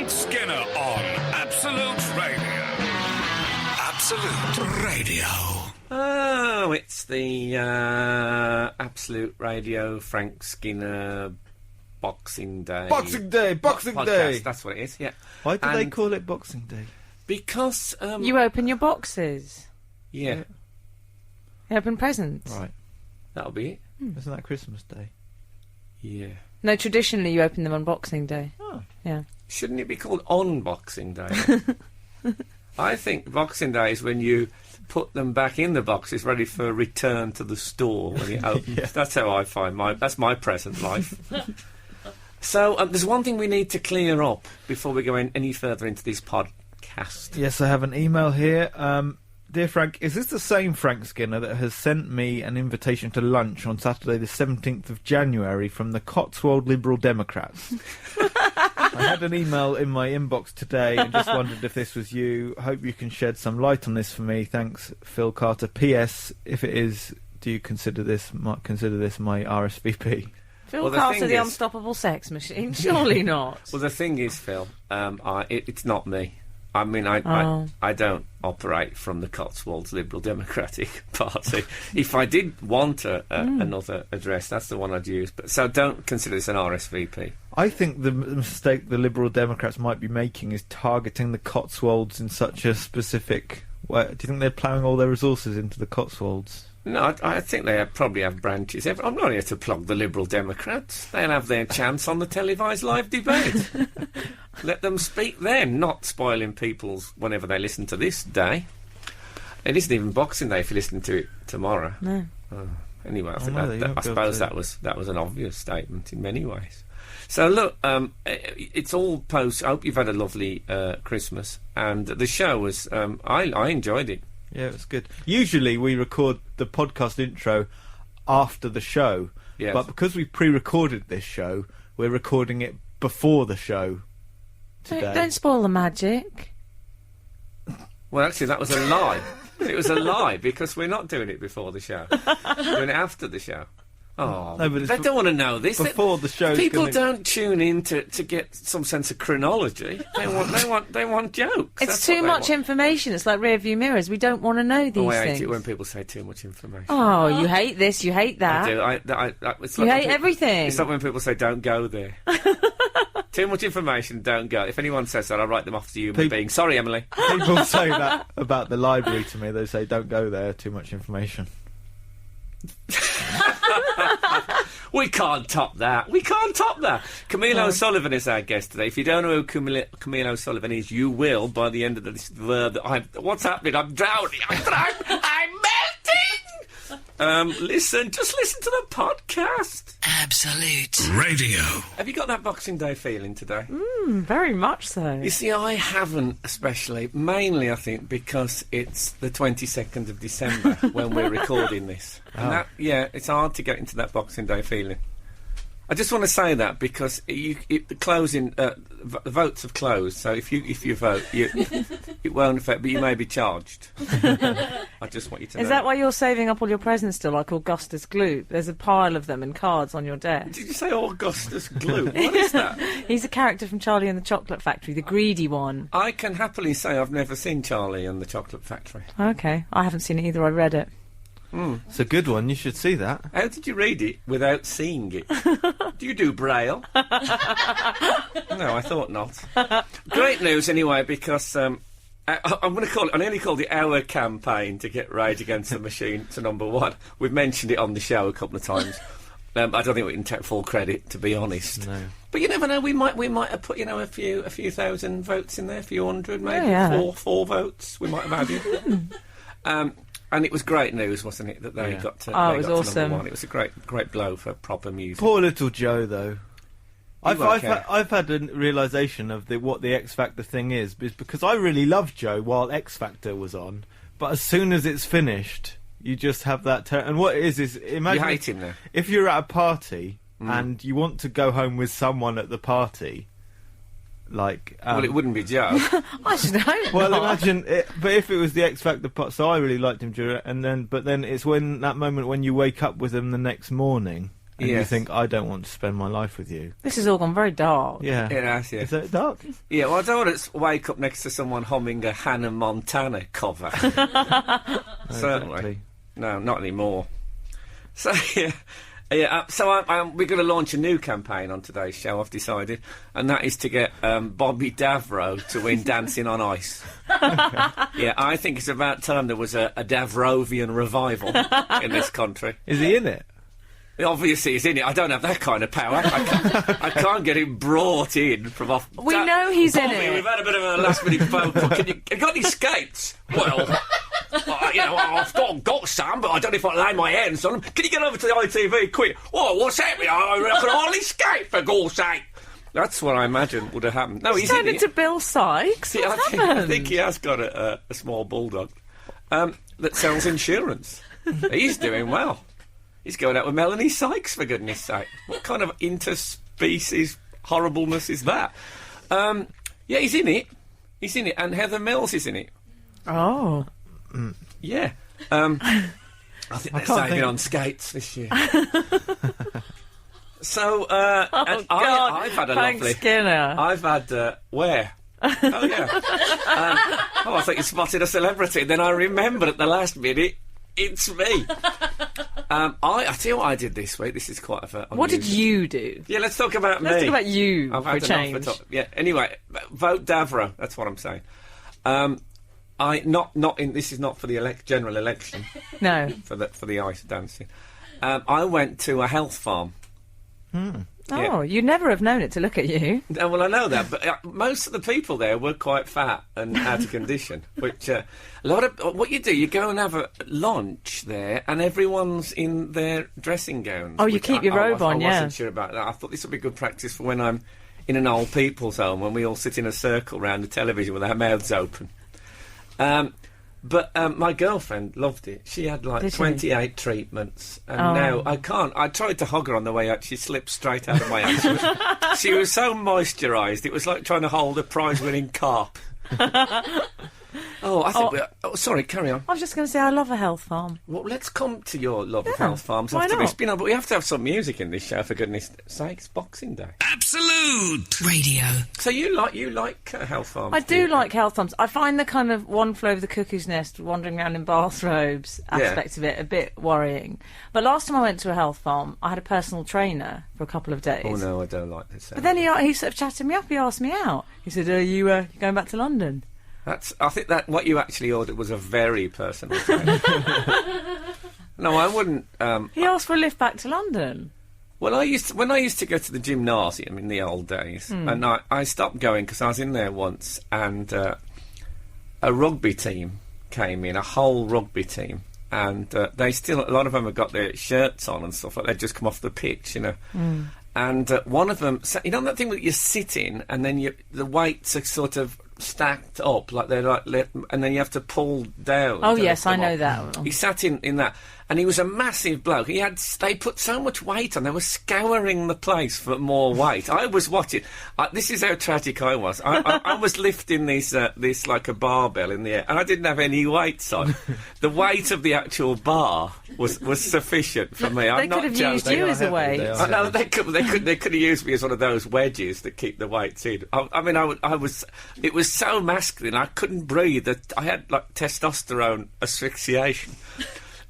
Frank Skinner on Absolute Radio. Absolute Radio. Oh, it's the Absolute Radio Frank Skinner Boxing Day. Boxing Day! Boxing podcast. Day! That's what it is, yeah. Why do they call it Boxing Day? Because... you open your boxes. Yeah. You open presents. Right. That'll be it. Isn't that Christmas Day? Yeah. No, traditionally you open them on Boxing Day. Oh. Yeah. Shouldn't it be called on Boxing Day? I think Boxing Day is when you put them back in the boxes ready for return to the store when it opens. Yeah. That's how I find that's my present life. So there's one thing we need to clear up before we go any further into this podcast. Yes, I have an email here. Dear Frank, is this the same Frank Skinner that has sent me an invitation to lunch on Saturday the 17th of January from the Cotswold Liberal Democrats? I had an email in my inbox today and just wondered if this was you. Hope you can shed some light on this for me. Thanks, Phil Carter. P.S. If it is, do you consider this my RSVP? Phil Carter, the unstoppable sex machine? Surely not. Well, the thing is, Phil, it's not me. I mean, I don't operate from the Cotswolds Liberal Democratic Party. If I did want another address, that's the one I'd use. But so don't consider this an RSVP. I think the mistake the Liberal Democrats might be making is targeting the Cotswolds in such a specific way. Do you think they're ploughing all their resources into the Cotswolds? No, I think they probably have branches. I'm not here to plug the Liberal Democrats. They'll have their chance on the televised live debate. Let them speak then, not spoiling people's whenever they listen to this day. It isn't even Boxing Day if you're listening to it tomorrow. No. Anyway, I suppose that was an obvious statement in many ways. So look, it's all post. I hope you've had a lovely Christmas, and the show was. I enjoyed it. Yeah, it was good. Usually we record the podcast intro after the show, yes. But because we pre-recorded this show, we're recording it before the show today. Don't spoil the magic. Well, actually, that was a lie. It was a lie, because we're not doing it before the show. We're doing it after the show. Oh, no, but they don't want to know this. Before the show, people don't tune in to get some sense of chronology. They want jokes. It's too much information. It's like rear view mirrors. We don't want to know these things. I hate it when people say too much information. Oh, you hate this. You hate that. I do. It's you like hate everything. It's like when people say don't go there. Too much information, don't go. If anyone says that, I'll write them off to you being sorry, Emily. People say that about the library to me. They say don't go there. Too much information. We can't top that. Camille O'Sullivan is our guest today. If you don't know who Camille O'Sullivan is, you will by the end of this. What's happening? I'm drowning. I'm melting. Just listen to the podcast. Absolute Radio. Have you got that Boxing Day feeling today? Very much so. You see, I haven't, especially. Mainly, I think, because it's the 22nd of December when we're recording this. And it's hard to get into that Boxing Day feeling. I just want to say that because the votes have closed, so if you vote, it won't affect, but you may be charged. I just want you to know. Is that why you're saving up all your presents still, like Augustus Gloop? There's a pile of them and cards on your desk. Did you say Augustus Gloop? What is that? He's a character from Charlie and the Chocolate Factory, the greedy one. I can happily say I've never seen Charlie and the Chocolate Factory. Okay, I haven't seen it either, I read it. It's a good one, you should see that. How did you read it without seeing it? Do you do Braille? No, I thought not. Great news anyway, because I'm going to call it, I nearly called it our campaign to get Rage Against the Machine to #1. We've mentioned it on the show a couple of times. I don't think we can take full credit, to be honest. No. But you never know, we might have put, a few thousand votes in there, a few hundred, maybe. Yeah. Four votes we might have added. And it was great news, wasn't it, that they got to it was awesome. #1. It was a great blow for proper music. Poor little Joe, though. I've had a realisation of what the X Factor thing is because I really loved Joe while X Factor was on, but as soon as it's finished, you just have that turn. And what it is imagine you hate him now. If you're at a party and you want to go home with someone at the party. Well, it wouldn't be Joe. I should hope Well, not. imagine it, but if it was the X Factor part, so I really liked him during, but then it's when that moment when you wake up with him the next morning, and you Yes. think, I don't want to spend my life with you. This has all gone very dark. Yeah. It has, yeah. Is it dark? Yeah, well, I don't want to wake up next to someone humming a Hannah Montana cover. Certainly. Exactly. No, not anymore. So, so we're going to launch a new campaign on today's show, I've decided, and that is to get Bobby Davro to win Dancing on Ice. Yeah, I think it's about time there was a Davrovian revival in this country. Is he in it? Obviously he's in it. I don't have that kind of power. I can't get him brought in from off... We know he's in Bobby, it. we've had a bit of a last-minute phone call. Have you got any skates? Well... I've got some, but I don't know if I lay my hands on them. Can you get over to the ITV quick? Oh, what's happening? I can hardly skate, for God's sake. That's what I imagine would have happened. No, he's Turned in into it. Bill Sykes. Yeah, What's I happened? think he has got a small bulldog that sells insurance. He's doing well. He's going out with Melanie Sykes, for goodness sake. What kind of interspecies horribleness is that? Yeah, he's in it. He's in it, and Heather Mills is in it. Oh. Yeah. I think they're saving on skates this year. So, and I've had a Frank lovely... Skinner. I've had... where? Oh, yeah. I thought you spotted a celebrity. Then I remembered at the last minute, it's me. I tell you what I did this week. This is quite a... What did you do? Yeah, let's talk about me. Let's talk about you I've for a had enough change. of yeah, anyway, vote Davro. That's what I'm saying. This is not for the general election. No. For the ice dancing. I went to a health farm. Oh, you'd never have known it to look at you. Well, I know that, but most of the people there were quite fat and out of condition. Which a lot of what you do, you go and have a lunch there, and everyone's in their dressing gowns. Oh, you which keep your robe on, I yeah. wasn't sure about that. I thought this would be good practice for when I'm in an old people's home, when we all sit in a circle round the television with our mouths open. But my girlfriend loved it. She had like Did she? 28 treatments, and Oh. now I can't. I tried to hug her on the way out. She slipped straight out of my hands. She was so moisturised. It was like trying to hold a prize-winning carp. Oh, I think. Sorry, carry on. I was just going to say, I love a health farm. Well, let's come to your love of health farms why after not? this. You know, but we have to have some music in this show, for goodness sakes. Boxing Day. Absolute Radio. So you like health farms? I do like health farms. I find the kind of one flew over the cuckoo's nest, wandering around in bathrobes aspect of it a bit worrying. But last time I went to a health farm, I had a personal trainer for a couple of days. Oh no, I don't like this. But then he sort of chatted me up. He asked me out. He said, "Are you going back to London?" I think that what you actually ordered was a very personal trainer. No, I wouldn't. He asked for a lift back to London. Well, when I used to go to the gymnasium in the old days, and I stopped going because I was in there once, and a rugby team came in, a whole rugby team, and a lot of them have got their shirts on and stuff like they'd just come off the pitch, you know. And one of them, you know that thing that you sit in, and then the weights are sort of stacked up, like they're like, and then you have to pull down. Oh, to yes, lift them I know up. that. He sat in that, and he was a massive bloke. They put so much weight on. They were scouring the place for more weight. I was watching. This is how tragic I was. I was lifting this like a barbell in the air, and I didn't have any weights on. The weight of the actual bar was sufficient for me. They could have used you as a weight. I know they could have used me as one of those wedges that keep the weights in. It was so masculine. I couldn't breathe. I had like testosterone asphyxiation.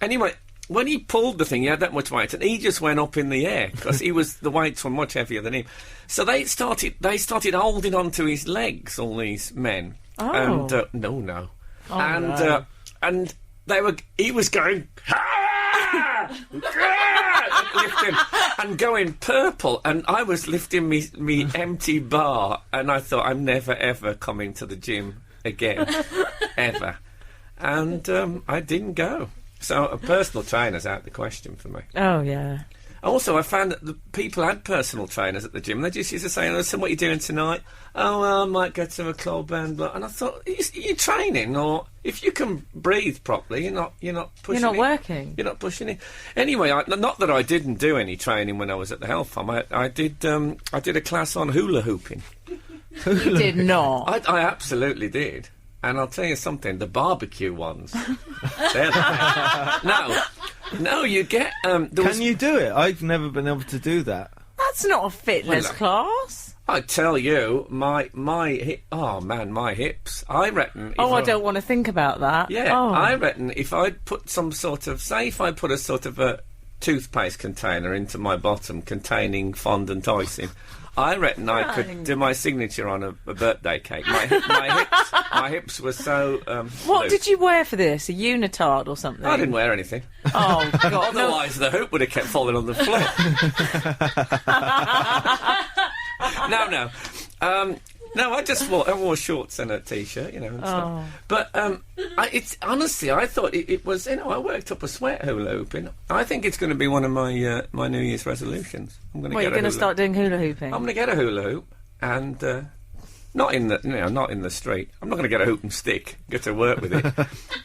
Anyway, when he pulled the thing, he had that much weight, and he just went up in the air because the weights were much heavier than him. So they started holding onto his legs, all these men. Oh. And no. Oh, and no. And he was going. Lifting and going purple, and I was lifting me empty bar, and I thought, I'm never ever coming to the gym again, ever. And I didn't go. So a personal trainer's out the question for me. Oh, yeah. Also, I found that the people had personal trainers at the gym. They just used to say, "Oh, so what are you doing tonight?" "Oh, well, I might go to a club and blah." And I thought, "Are you training? Or if you can breathe properly, you're not pushing. You're not working. You're not pushing it." Anyway, not that I didn't do any training when I was at the health farm. I did a class on hula hooping. You did not. I absolutely did. And I'll tell you something, the barbecue ones, they're the best. No, you get... Can you do it? I've never been able to do that. That's not a fitness class. I tell you, my hips, I reckon... I don't want to think about that. Yeah, I reckon if I'd put some sort of... Say if I put a sort of a toothpaste container into my bottom containing fondant icing... I reckon I could do my signature on a birthday cake. My hips were so. What loose. did you wear for this? A unitard or something? I didn't wear anything. Oh God! Otherwise, the hoop would have kept falling on the floor. No, I wore shorts and a t-shirt, and stuff. But it's honestly, I thought it was. I worked up a sweat hula hooping. I think it's going to be one of my my New Year's resolutions. I'm going to you're going to start doing hula hooping? I'm going to get a hula hoop and not in the street. I'm not going to get a hoop and stick. Get to work with it.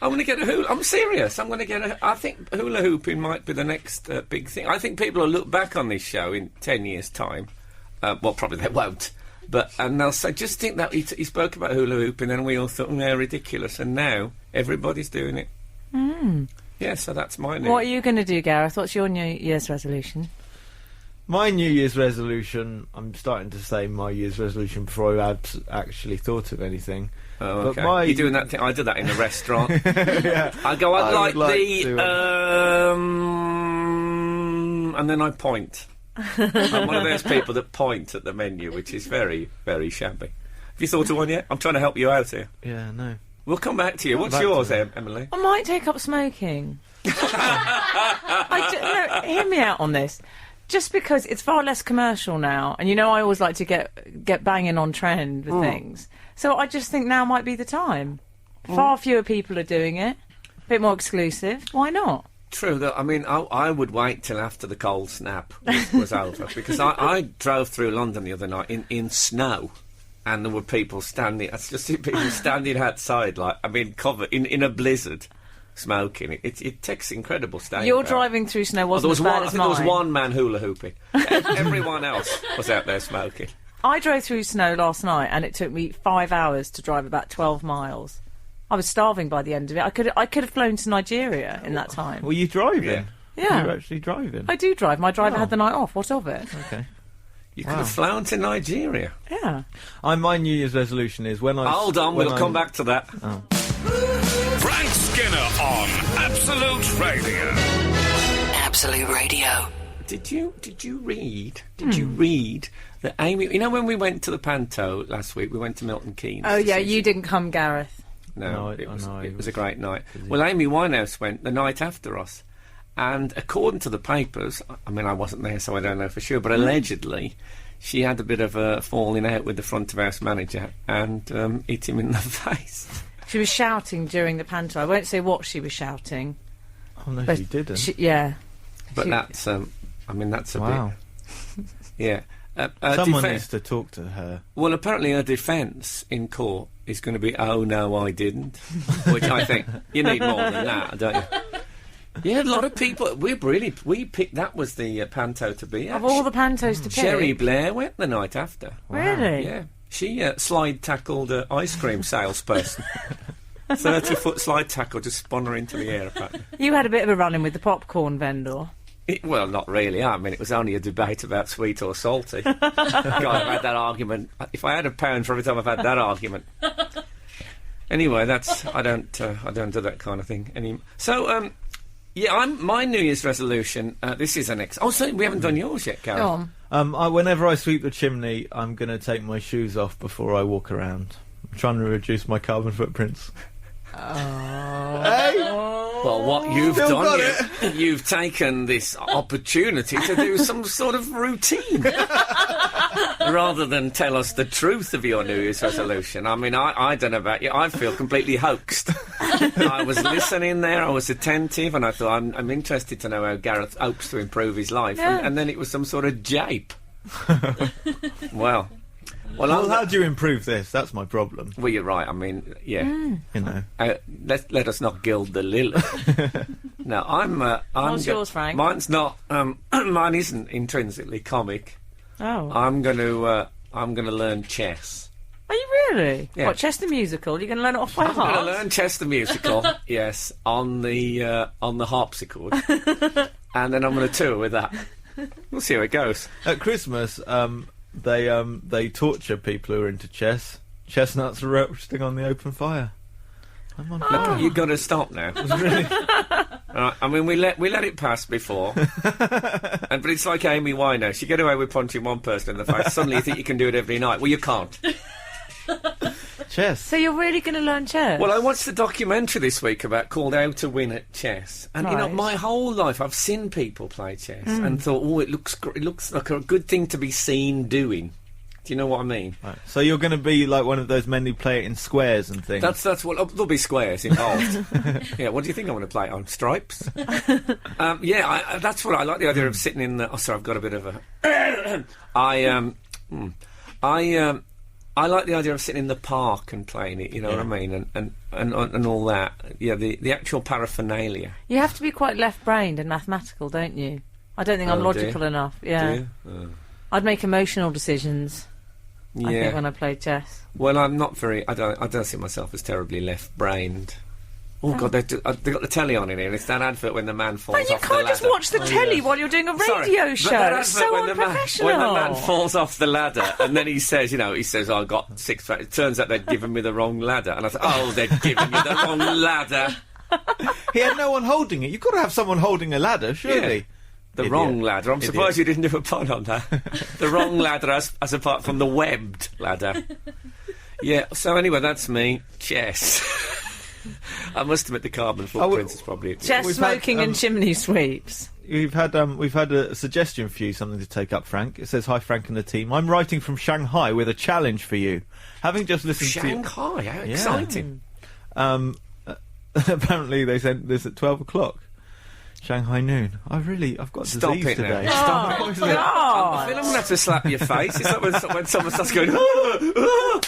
I'm going to get a hula. I'm serious. I'm going to get I think hula hooping might be the next big thing. I think people will look back on this show in 10 years' time. Well, probably they won't. And they'll say, just think that he spoke about hula hooping, and we all thought, they're ridiculous. And now everybody's doing it. Yeah, so that's my new. What are you going to do, Gareth? What's your New Year's resolution? My New Year's resolution, I'm starting to say my year's resolution before I had actually thought of anything. Oh, okay. You're doing that thing? I do that in a restaurant. Yeah. I go, I'd like the... and then I point. I'm one of those people that point at the menu, which is very, very shabby. Have you thought of one yet? I'm trying to help you out here. Yeah, no. We'll come back to you. What's yours, Emily? I might take up smoking. No, hear me out on this. Just because it's far less commercial now, and I always like to get banging on trend with things. So I just think now might be the time. Far fewer people are doing it. A bit more exclusive. Why not? True. I would wait till after the cold snap was over, because I drove through London the other night in snow, and there were people standing. I just see people standing outside, covered in a blizzard, smoking. It takes incredible staying. Your driving through snow wasn't as bad as mine. There was one man hula hooping. Everyone else was out there smoking. I drove through snow last night, and it took me 5 hours to drive about 12 miles. I was starving by the end of it. I could have flown to Nigeria in that time. Were you driving? Yeah. You're actually driving? I do drive. My driver had the night off. What of it? Okay. You could have flown to Nigeria. Yeah. My New Year's resolution is when I... Hold on, we'll come back to that. Oh. Frank Skinner on Absolute Radio. Absolute Radio. Did you read that Amy... when we went to the Panto last week, we went to Milton Keynes. Oh, yeah, you didn't come, Gareth. No, it was a great night. Well, Amy Winehouse went the night after us. And according to the papers, I wasn't there, so I don't know for sure, but allegedly she had a bit of a falling out with the front of house manager and hit him in the face. She was shouting during the Panto. I won't say what she was shouting. Oh, no, she didn't. But that's a wow. bit... Yeah. Someone needs to talk to her. Well, apparently her defence in court is going to be, oh, no, I didn't. Which I think you need more than that, don't you? Yeah, a lot of people... We picked... That was the Panto to be at. Of all the Pantos to pick? Sherry Blair went the night after. Wow. Really? Yeah. She slide-tackled an ice cream salesperson. 30-foot slide tackle just spun her into the air, apparently. You had a bit of a run-in with the popcorn vendor. Well, not really. It was only a debate about sweet or salty. God, I've had that argument. If I had £1 for every time I've had that argument. Anyway, I don't do that kind of thing anymore. So, my New Year's resolution. This is an Oh, so we haven't done yours yet, Gareth. Go on. Whenever I sweep the chimney, I'm going to take my shoes off before I walk around. I'm trying to reduce my carbon footprints. Hey? Well, what you've done, you've taken this opportunity to do some sort of routine rather than tell us the truth of your New Year's resolution. I don't know about you. I feel completely hoaxed. I was listening there, I was attentive, and I thought, I'm interested to know how Gareth hopes to improve his life. Yeah. And then it was some sort of jape. Well, how do you improve this? That's my problem. Well, you're right. Let us not gild the lily. No, What's yours, Frank? Mine's not. Mine isn't intrinsically comic. Oh. I'm going to learn chess. Are you really? Yeah. What, Chess the Musical? You're going to learn it off by I'm going to heart? learn Chess the Musical, yes, on the harpsichord. And then I'm going to tour with that. We'll see how it goes. At Christmas, they torture people who are into chess. Chestnuts roasting on the open fire. I'm on fire. You've got to stop now. Really? I mean, we let it pass before, but it's like Amy Winehouse. You get away with punching one person in the face, suddenly you think you can do it every night. Well, you can't. Chess. So you're really going to learn chess? Well, I watched a documentary this week called How to Win at Chess, and you know, Right. my whole life I've seen people play chess and thought, oh, it looks like a good thing to be seen doing. Do you know what I mean? Right. So you're going to be like one of those men who play it in squares and things. That's what there'll be squares involved. Yeah, what do you think I'm going to play on stripes? That's what I like, the idea of sitting in the. Oh, sorry, I've got a bit of a. I like the idea of sitting in the park and playing it. You know what I mean, and all that. Yeah, the actual paraphernalia. You have to be quite left-brained and mathematical, don't you? I don't think I'm Oh, do you? logical enough. Yeah. Do you? I'd make emotional decisions, I think, when I played chess. Well, I'm not very. I don't see myself as terribly left-brained. Oh God, they've got the telly on in here. It's that advert when the man falls But you off the can't ladder. just watch the telly while you're doing a radio show. But that It's advert so when unprofessional. when the man falls off the ladder and then he says, oh, I got 6. It turns out they'd given me the wrong ladder, and I thought, oh, they'd given you the wrong ladder. He had no one holding it. You've got to have someone holding a ladder, surely. Yeah. The Idiot. wrong ladder. I'm Idiot. surprised you didn't do a pun on that. The wrong ladder, as apart from the webbed ladder. Yeah. So anyway, that's me. Chess. I must admit the carbon footprint is probably Chess, We've had, smoking and chimney sweeps. We've had a suggestion for you, something to take up, Frank. It says, "Hi, Frank and the team. I'm writing from Shanghai with a challenge for you. Having just listened Shanghai. How exciting! apparently they sent this at 12 o'clock. Shanghai noon. I've got Stop disease it today. now. Stop it. I feel I'm going to have to slap your face. It's like when someone starts going, oh,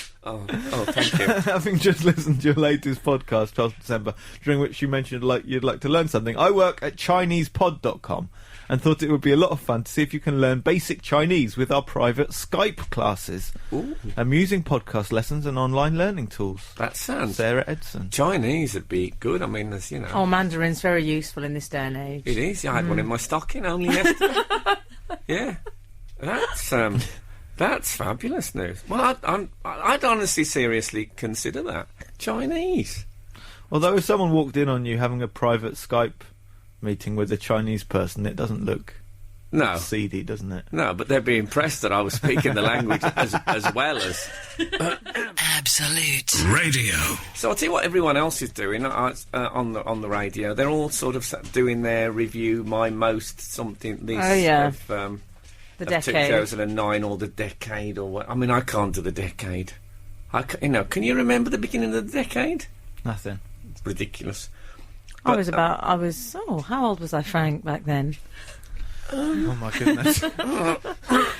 thank you. Having just listened to your latest podcast, 12th December, during which you mentioned you'd like to learn something, I work at ChinesePod.com and thought it would be a lot of fun to see if you can learn basic Chinese with our private Skype classes. Ooh. Amusing podcast lessons and online learning tools. That sounds... Sarah Edson. Chinese would be good. I mean, there's, Oh, Mandarin's very useful in this day and age. It is. I had one in my stocking only yesterday. Yeah. That's fabulous news. Well, I'd honestly, seriously consider that. Chinese. Although if someone walked in on you having a private Skype meeting with a Chinese person, it doesn't look No. seedy, doesn't it? No, but they'd be impressed that I was speaking the language as well as... Absolute Radio. So I'll tell you what everyone else is doing on the radio. They're all sort of doing their review, my most something this of, the of decade. 2009 or the decade or what. I mean, I can't do the decade. Can you remember the beginning of the decade? Nothing. It's ridiculous. How old was I, Frank, back then? Oh my goodness.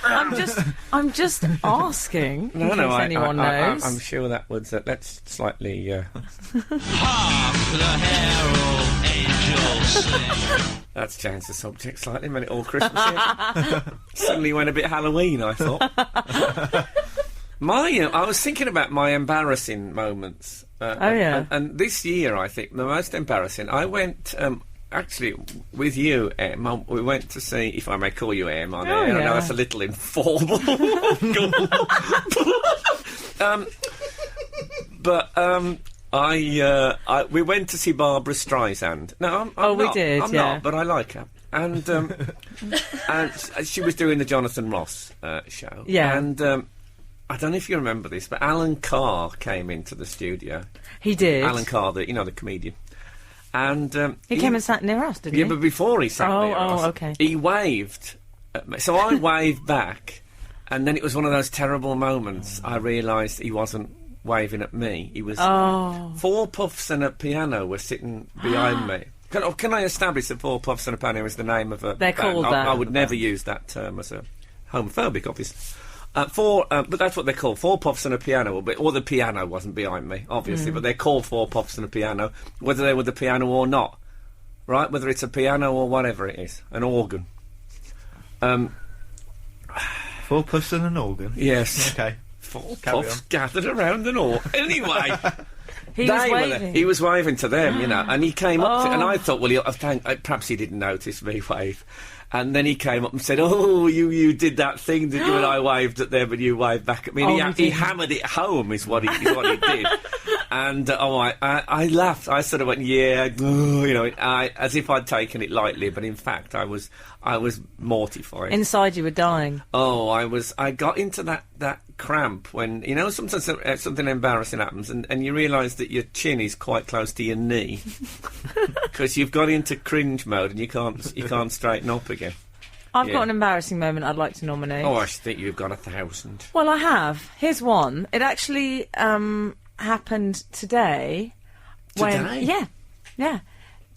I'm just asking. in case anyone knows. I'm sure that was. Let's slightly. That's changed the subject slightly. Made it all Christmas. Suddenly went a bit Halloween. I thought. I was thinking about my embarrassing moments. And this year, I think the most embarrassing. I went. Actually, with you, Em, we went to see, if I may call you Em on air. I know that's a little informal. We went to see Barbara Streisand. No, I'm we not. did, I'm yeah. not, but I like her. And and she was doing the Jonathan Ross show. Yeah. And I don't know if you remember this, but Alan Carr came into the studio. He did. Alan Carr, the comedian. And He came and sat near us, didn't he? yeah, but before he sat near us, okay. he waved at me. So I waved back, and then it was one of those terrible moments. I realised he wasn't waving at me. He was... Four Puffs and a Piano were sitting behind me. Can I establish that Four Puffs and a Piano is the name of a They're band? called that. I would never use that term as a homophobic, obviously. But that's what they're called, Four Puffs and a Piano, or the piano wasn't behind me, obviously, but they're called Four Puffs and a Piano, whether they were the piano or not, right? Whether it's a piano or whatever it is, an organ. Four puffs and an organ. Yes. Okay. Four Carry puffs on. gathered around an oar. Anyway. He was waving. He was waving to them, and he came up to, and Oh. I thought, well, perhaps he didn't notice me wave. And then he came up and said, "Oh, you did that thing that you and I waved at them, and you waved back at me." And Oh, he he hammered it home, is what he did. And I laughed. I sort of went, "Yeah," as if I'd taken it lightly, but in fact, I was mortified. Inside you were dying. I got into that cramp when, sometimes something embarrassing happens and you realise that your chin is quite close to your knee because you've got into cringe mode and you can't straighten up again. I've Yeah. got an embarrassing moment I'd like to nominate. Oh, I think you've got 1,000. Well, I have. Here's one. It actually happened today. Today? Yeah.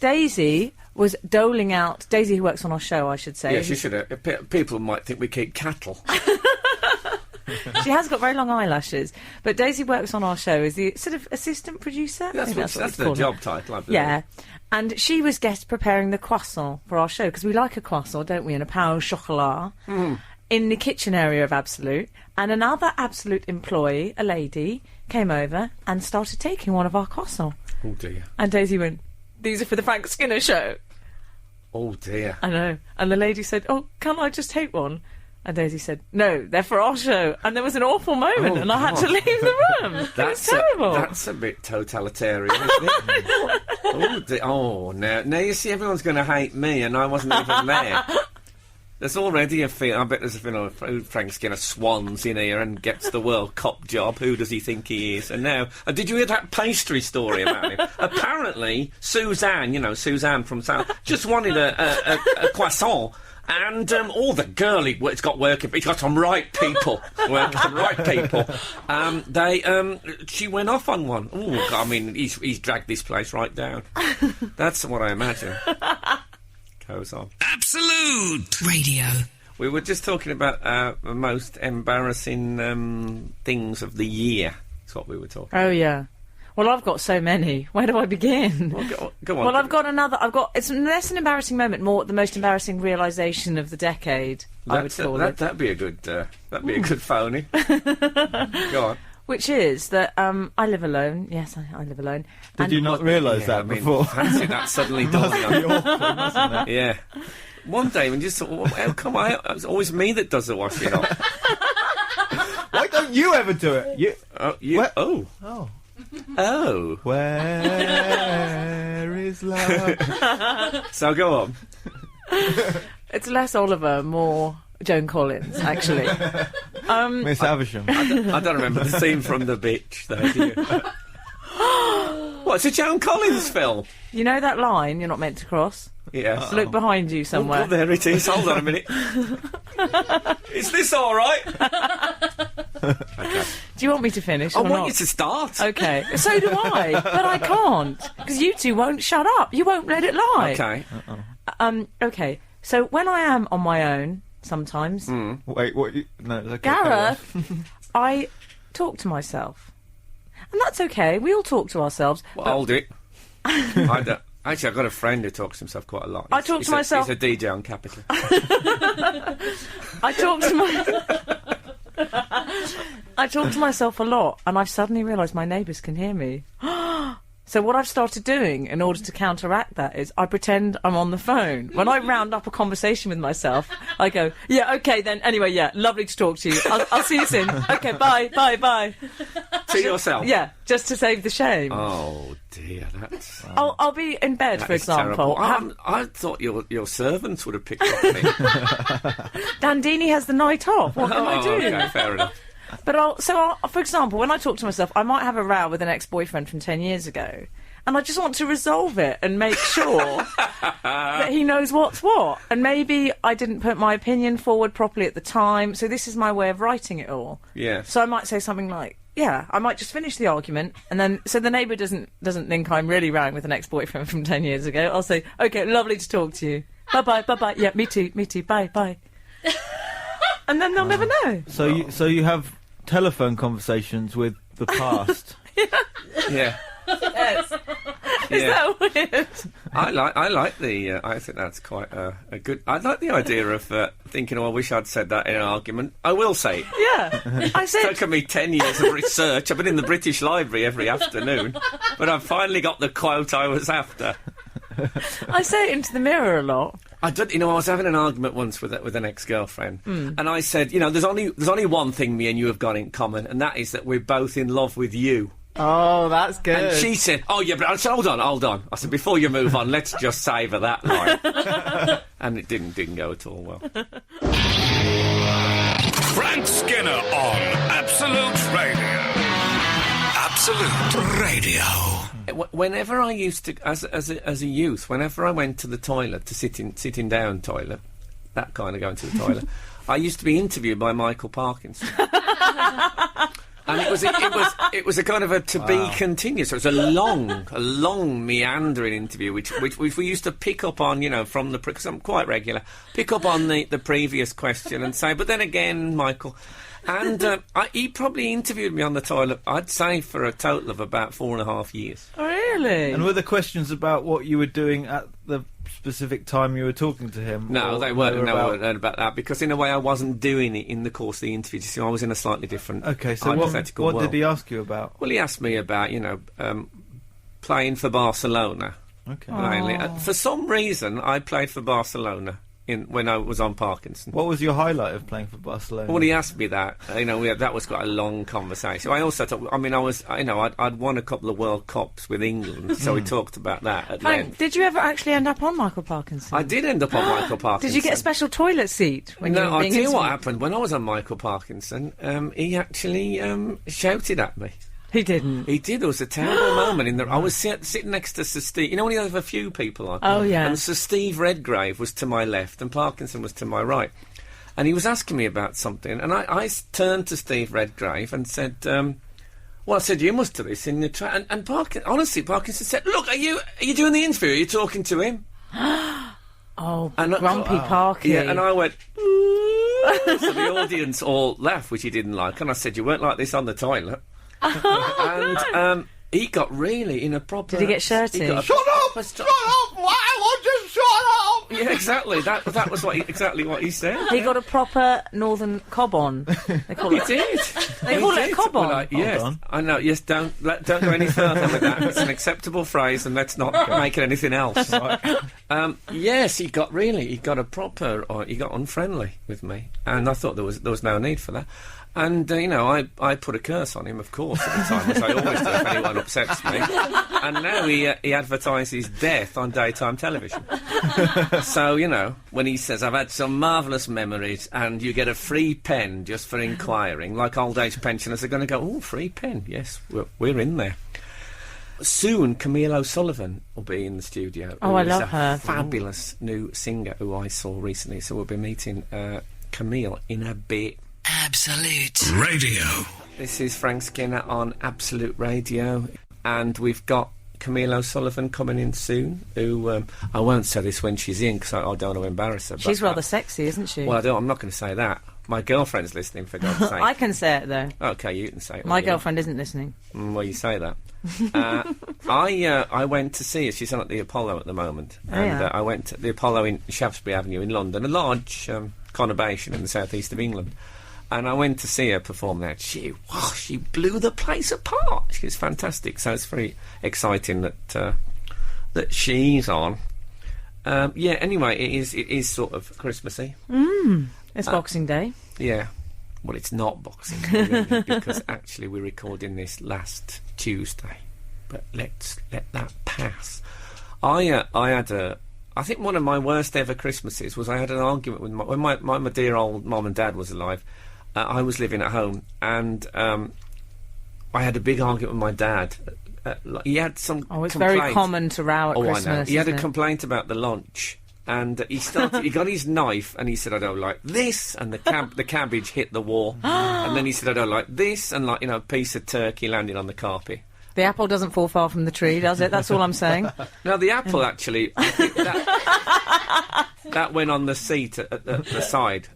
Daisy was doling out... Daisy, who works on our show, I should say. Yeah, she should have. People might think we keep cattle. She has got very long eyelashes. But Daisy works on our show as the sort of assistant producer. I think That's it's the called. job title, I believe. Yeah. And she was preparing the croissant for our show, because we like a croissant, don't we, and a pain au chocolat, in the kitchen area of Absolute. And another Absolute employee, a lady, came over and started taking one of our croissants. Oh, dear. And Daisy went, "These are for the Frank Skinner show." Oh, dear. I know. And the lady said, "Oh, can I just take one?" And Daisy said, "No, they're for our show." And there was an awful moment, Oh, and I had to God. leave the room. It was terrible. That's a bit totalitarian, isn't it? Now you see, everyone's going to hate me, and I wasn't even there. There's already a feel. I bet there's a feeling of Frank Skinner swans in here and gets the World Cup job. Who does he think he is? And now, did you hear that pastry story about him? Apparently, Suzanne from South, just wanted a croissant. And all the girly, it's got working. He's got some right people. She went off on one. Oh, I mean, he's dragged this place right down. That's what I imagine. Goes on. Absolute Radio. We were just talking about the most embarrassing things of the year. That's what we were talking. Oh, yeah. Well, I've got so many. Where do I begin? Well, go on. Well, I've got another. It's less an embarrassing moment, more the most embarrassing realisation of the decade. I would call it, That'd be a good phony. Go on. which is that I live alone. Yes, I live alone. Did you not realise that before? Fancy that suddenly dawning on you. Wasn't it? Yeah. One day when you just thought, well, how come it's always me that does the washing up? Why don't you ever do it? Oh. Oh. Where is love? So go on. It's less Oliver, more Joan Collins, actually. Miss Havisham. I don't remember the theme from The Bitch, though, do you? What, it's a Joan Collins film? You know that line, "You're not meant to cross"? Yes. Look behind you somewhere. Oh, there it is. Hold on a minute. Is this all right? Okay. Do you want me to finish I or want not? you to start. Okay, so do I, but I can't, because you two won't shut up. You won't let it lie. Okay. Okay, so when I am on my own, sometimes, Wait, what? No, it's okay. Gareth, I talk to myself. And that's okay, we all talk to ourselves. Well, hold it. I don't. Actually, I've got a friend who talks to himself quite a lot. I talk to myself- He's a DJ on Capital. I talk to myself a lot, and I've suddenly realised my neighbours can hear me. So what I've started doing in order to counteract that is I pretend I'm on the phone. When I round up a conversation with myself, I go, "Yeah, okay then, anyway, yeah, lovely to talk to you. I'll see you soon. Okay, bye. To yourself? Yeah, just to save the shame. Oh, dear, that's... I'll be in bed, that for is example. terrible. I thought your servants would have picked up on it. Dandini has the night off. What can I do? Okay, fair enough. But for example, when I talk to myself, I might have a row with an ex-boyfriend from 10 years ago, and I just want to resolve it and make sure that he knows what's what. And maybe I didn't put my opinion forward properly at the time, so this is my way of writing it all. Yes. So I might say something like, yeah, I might just finish the argument, and then so the neighbour doesn't think I'm really rowing with an ex-boyfriend from 10 years ago. I'll say, okay, lovely to talk to you. Bye-bye. Yeah, me too, bye. And then they'll never know. So you have telephone conversations with the past. Yeah. Yes. Is Yeah. that weird? I like the. I think that's quite a good. I like the idea of thinking. Oh, I wish I'd said that in an argument. I will say it. Yeah, I It's said. taken me 10 years of research. I've been in the British Library every afternoon, but I've finally got the quote I was after. I say it into the mirror a lot. I was having an argument once with an ex-girlfriend, and I said, there's only one thing me and you have got in common, and that is that we're both in love with you. Oh, that's good. And she said, "Oh yeah," but I said, "Hold on." I said, "Before you move on, let's just savour that line." And it didn't go at all well. Frank Skinner on Absolute Radio. Absolute Radio. Whenever I used to, as a youth, whenever I went to the toilet, to sitting down toilet, that kind of going to the toilet, I used to be interviewed by Michael Parkinson. And it was a kind of a to be continued. So it was a long meandering interview, which we used to pick up on, from because I'm quite regular, pick up on the previous question and say, but then again, Michael, and he probably interviewed me on the toilet, I'd say, for a total of about 4.5 years. Oh, really? And were the questions about what you were doing at the specific time you were talking to him? No, they weren't. About that, because in a way I wasn't doing it in the course of the interview. You see, I was in a slightly different. Okay, so hypothetical what world. did he ask you about? Well, he asked me about playing for Barcelona. Okay. Mainly. For some reason, I played for Barcelona when I was on Parkinson. What was your highlight of playing for Barcelona? Well, he asked me that. That was quite a long conversation. I also thought. I'd won a couple of World Cups with England, so we talked about that at Frank, length. did you ever actually end up on Michael Parkinson? I did end up on Michael Parkinson. Did you get a special toilet seat when you were No, I'll being tell you what interviewed? happened. When I was on Michael Parkinson, he actually shouted at me. He didn't. He did. There was a terrible moment I was sitting next to Sir Steve. You know when you have a few people on? Oh, yeah. And Sir Steve Redgrave was to my left and Parkinson was to my right. And he was asking me about something. And I turned to Steve Redgrave and said, I said, you must do this in the and Parkinson said, look, are you doing the interview? Are you talking to him? Oh, And grumpy Parky. Yeah, and I went, so the audience all laughed, which he didn't like. And I said, you weren't like this on the toilet. And he got really in a proper... Did he get shirty? Shut up! Why won't you shut up? Yeah, exactly. That was exactly what he said. He got a proper northern cob on. They call He it. did. They call it a cob on. Yes, on. I know. Yes, don't go any further with that. It's an acceptable phrase, and let's not make it anything else. Yes, he got a proper. He got unfriendly with me, and I thought there was no need for that. And, I put a curse on him, of course, at the time, as I always do if anyone upsets me. And now he advertises death on daytime television. So, when he says, I've had some marvellous memories and you get a free pen just for inquiring, like old age pensioners are going to go, oh, free pen, yes, we're in there. Soon, Camille O'Sullivan will be in the studio. Oh, I love her. Fabulous new singer who I saw recently, so we'll be meeting Camille in a bit. Absolute Radio. This is Frank Skinner on Absolute Radio, and we've got Camille O'Sullivan coming in soon, who I won't say this when she's in because I don't want to embarrass her. She's but, rather sexy, isn't she? Well, I'm not going to say that. My girlfriend's listening, for God's sake. I can say it, though. Okay, you can say it. My girlfriend isn't listening. Well, you say that. I went to see her. She's on at the Apollo at the moment. Yeah. I went to the Apollo in Shaftesbury Avenue in London, a large conurbation in the southeast of England. And I went to see her perform there. She blew the place apart. She was fantastic. So it's very exciting that she's on. Anyway, it is sort of Christmassy. It's Boxing Day. Yeah. Well, it's not Boxing Day, really, because actually we're recording this last Tuesday. But let's let that pass. I think one of my worst ever Christmases was I had an argument with when my dear old mum and dad was alive. I was living at home, and I had a big argument with my dad. He had some. Oh, it's complaint. very common to row at Christmas. I know. He had a isn't it? complaint about the lunch, and he started. He got his knife, and he said, "I don't like this," and the cabbage hit the wall, and then he said, "I don't like this," and a piece of turkey landed on the carpet. The apple doesn't fall far from the tree, does it? That's all I'm saying. Now the apple actually, I think that went on the seat at the side.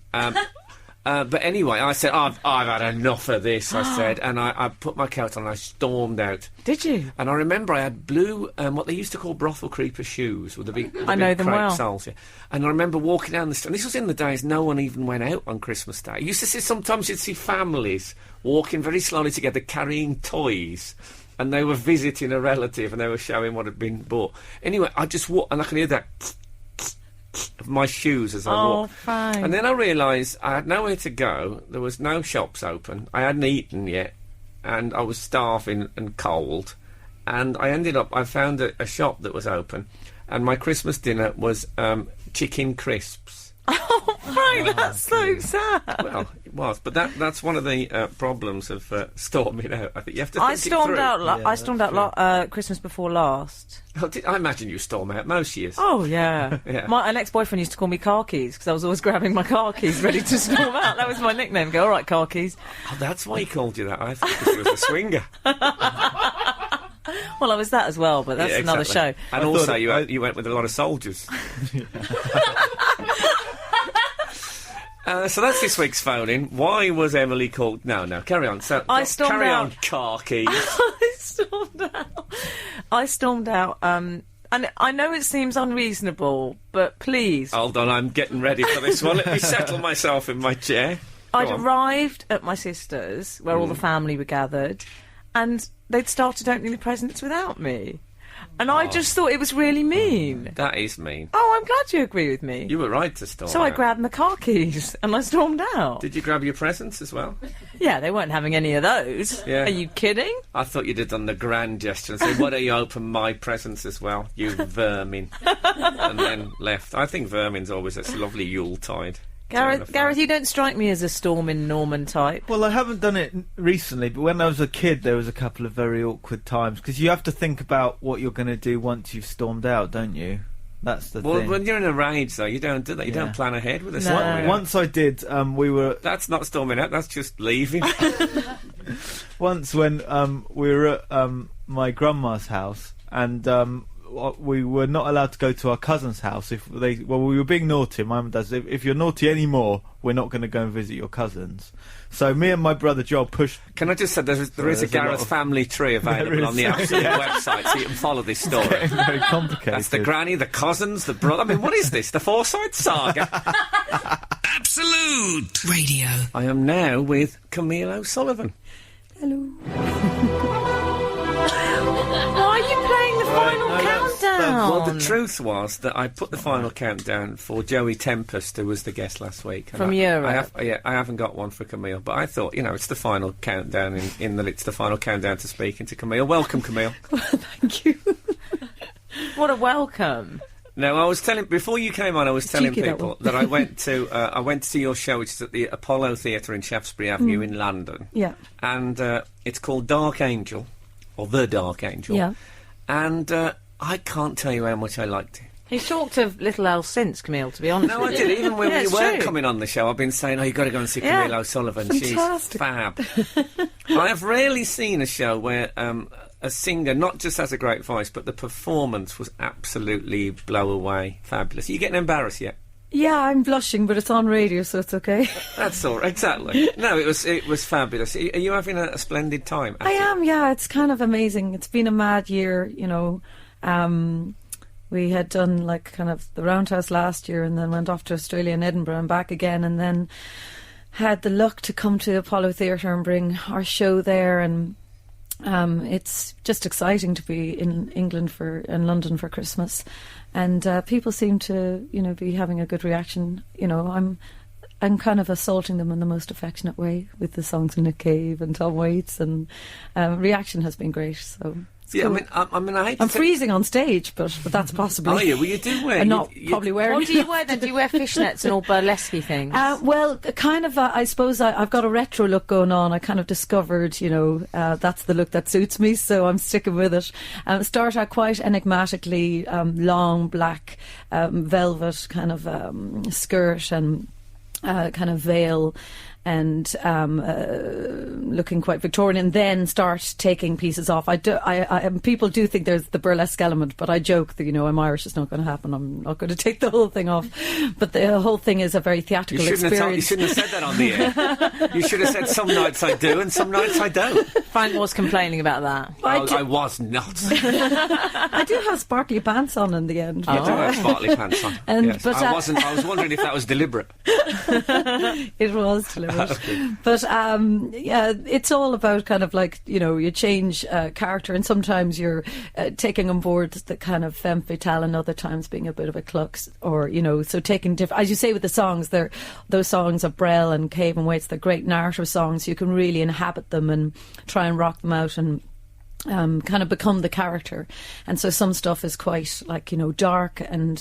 But anyway, I said, I've had enough of this, I said, and I put my coat on and I stormed out. Did you? And I remember I had blue, what they used to call brothel creeper shoes with the big, I know them crepe well. soles. Yeah. And I remember walking down the street, and this was in the days no one even went out on Christmas Day. You used to see, sometimes you'd see families walking very slowly together carrying toys, and they were visiting a relative and they were showing what had been bought. Anyway, I just walked, and I could hear that of my shoes as I walked. Fine. And then I realised I had nowhere to go. There was no shops open. I hadn't eaten yet, and I was starving and cold. And I found a shop that was open, and my Christmas dinner was chicken crisps. Oh, Frank, that's so sad. Well, it was, but that's one of the problems of storming out. I think you have to. I think it stormed through. out. I stormed out Christmas before last. Oh, I imagine you storm out most years. Oh yeah. Yeah. An ex-boyfriend used to call me car keys because I was always grabbing my car keys ready to storm out. That was my nickname. Go, all right, car keys. Oh, that's why he called you that. I thought because he was a swinger. Well, I was that as well, but that's Yeah, another exactly. show. And also, you went with a lot of soldiers. So that's this week's phone-in. Why was Emily called... No, carry on. So, I stormed carry out. on, car keys. I stormed out, and I know it seems unreasonable, but please. Hold on, I'm getting ready for this one. Let me settle myself in my chair. I'd Go on. arrived at my sister's, where all the family were gathered, and they'd started opening the presents without me. And I just thought it was really mean. That is mean. Oh, I'm glad you agree with me. You were right to storm So I out. grabbed my car keys and I stormed out. Did you grab your presents as well? Yeah, they weren't having any of those. Yeah. Are you kidding? I thought you'd have done the grand gesture and said, why don't you open my presents as well, you vermin? And then left. I think vermin's always a lovely Yuletide. Gareth, you don't strike me as a storming Norman type. Well, I haven't done it recently, but when I was a kid, there was a couple of very awkward times because you have to think about what you're going to do once you've stormed out, don't you? That's the Well, thing. when you're in a rage, though, you don't do that. You Yeah. don't plan ahead with a No. storming out. Once I did, we were That's not storming out, that's just leaving. once when we were at my grandma's house, and we were not allowed to go to our cousin's house we were being naughty. My mum and dad said, if you're naughty anymore, we're not going to go and visit your cousins. So me and my brother Joel pushed. Can I just say, there is a there's a Gareth lot of- family tree available on the is. Absolute website, so you can follow this story. Getting very complicated. That's the granny, the cousins, the brother. I mean, what is this? The Forsyte Saga? Absolute Radio. I am now with Camille O'Sullivan. Hello. Why are you playing the final no, that's- countdown? Well, the truth was that I put the final countdown for Joey Tempest, who was the guest last week. And From Europe. I haven't got one for Camille, but I thought, it's the final countdown in that it's the final countdown to speaking to Camille. Welcome, Camille. Thank you. What a welcome. Now, I was telling before you came on, I was telling cheeky, that people one. that I went to see your show, which is at the Apollo Theatre in Shaftesbury Avenue in London. Yeah. And it's called Dark Angel, or The Dark Angel. Yeah. And I can't tell you how much I liked it. He's talked of little else since, Camille, to be honest No, I with you. did. Even when Yeah, you it's weren't true. coming on the show, I've been saying, you've got to go and see Yeah. Camille O'Sullivan. Fantastic. She's fab. I have rarely seen a show where a singer not just has a great voice, but the performance was absolutely blow away fabulous. Are you getting embarrassed yet? Yeah, I'm blushing, but it's on radio, so it's okay. That's all right. Exactly. No, it was fabulous. Are you having a splendid time? I am, yeah. It's kind of amazing. It's been a mad year, We had done kind of the Roundhouse last year and then went off to Australia and Edinburgh and back again, and then had the luck to come to Apollo Theatre and bring our show there, and it's just exciting to be in England in London for Christmas, and people seem to be having a good reaction. I'm kind of assaulting them in the most affectionate way with the songs of Nick Cave and Tom Waits, and reaction has been great. So it's Yeah, cool. I hate to I'm say- freezing on stage, but that's possibly. Oh, yeah, well, you do wear... I'm not you- probably wearing. What do you wear then? Do you wear fishnets and all burlesque things? Well, kind of. I suppose I've got a retro look going on. I kind of discovered, that's the look that suits me, so I'm sticking with it. Start out quite enigmatically, long black velvet kind of skirt and kind of veil. and looking quite Victorian, and then start taking pieces off. People do think there's the burlesque element, but I joke that, I'm Irish, it's not going to happen. I'm not going to take the whole thing off. But the whole thing is a very theatrical experience. You shouldn't have said that on the air. You should have said some nights I do and some nights I don't. Frank was complaining about that. I was not. I do have sparkly pants on in the end. You do have sparkly pants on. Yes. But I was wondering if that was deliberate. It was deliberate. But it's all about kind of like, you change character, and sometimes you're taking on board the kind of femme fatale, and other times being a bit of a klux, or, so taking different, as you say with the songs, those songs of Brel and Cave and Waits, they're great narrative songs. You can really inhabit them and try and rock them out and kind of become the character. And so some stuff is quite like, dark and,